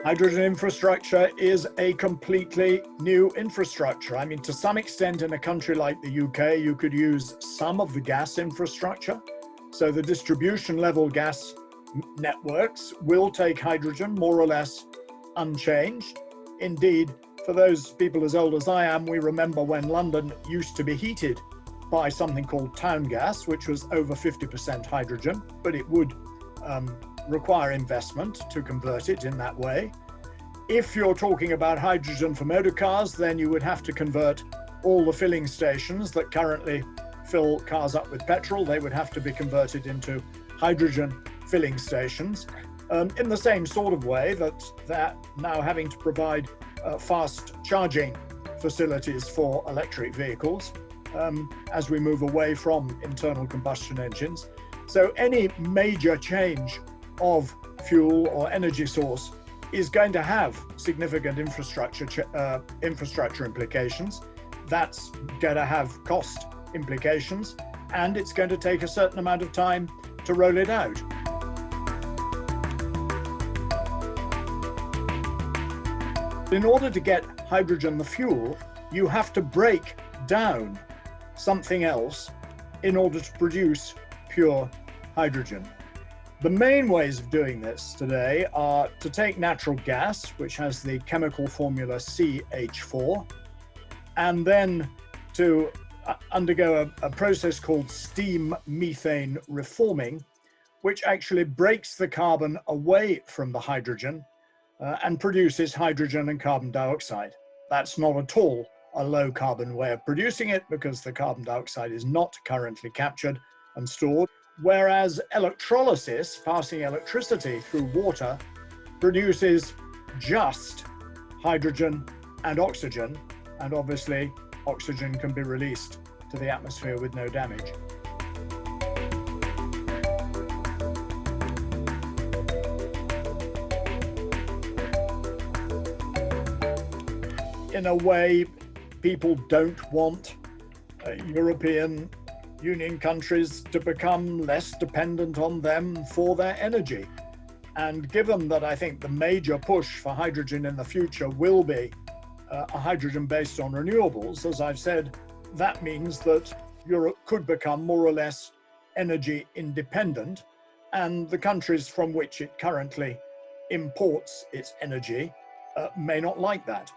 Hydrogen infrastructure is a completely new infrastructure. I mean, to some extent in a country like the UK, you could use some of the gas infrastructure. So the distribution level gas networks will take hydrogen more or less unchanged. Indeed, for those people as old as I am, we remember when London used to be heated by something called town gas, which was over 50% hydrogen, but it would require investment to convert it in that way. If you're talking about hydrogen for motor cars, then you would have to convert all the filling stations that currently fill cars up with petrol. They would have to be converted into hydrogen filling stations in the same sort of way that they're now having to provide fast charging facilities for electric vehicles as we move away from internal combustion engines. So any major change of fuel or energy source is going to have significant infrastructure implications. That's going to have cost implications, and it's going to take a certain amount of time to roll it out. In order to get hydrogen the fuel, you have to break down something else in order to produce pure hydrogen. The main ways of doing this today are to take natural gas, which has the chemical formula CH4, and then to undergo a process called steam methane reforming, which actually breaks the carbon away from the hydrogen and produces hydrogen and carbon dioxide. That's not at all a low carbon way of producing it, because the carbon dioxide is not currently captured and stored. Whereas electrolysis, passing electricity through water, produces just hydrogen and oxygen, and obviously oxygen can be released to the atmosphere with no damage. In a way, people don't want European Union countries to become less dependent on them for their energy. And given that I think the major push for hydrogen in the future will be a hydrogen based on renewables, as I've said, that means that Europe could become more or less energy independent, and the countries from which it currently imports its energy may not like that.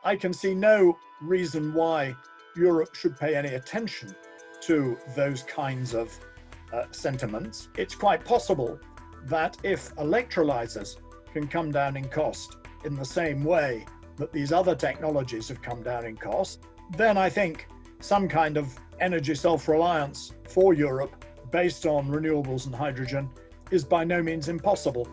I can see no reason why Europe should pay any attention to those kinds of sentiments. It's quite possible that if electrolyzers can come down in cost in the same way that these other technologies have come down in cost, then I think some kind of energy self-reliance for Europe based on renewables and hydrogen is by no means impossible.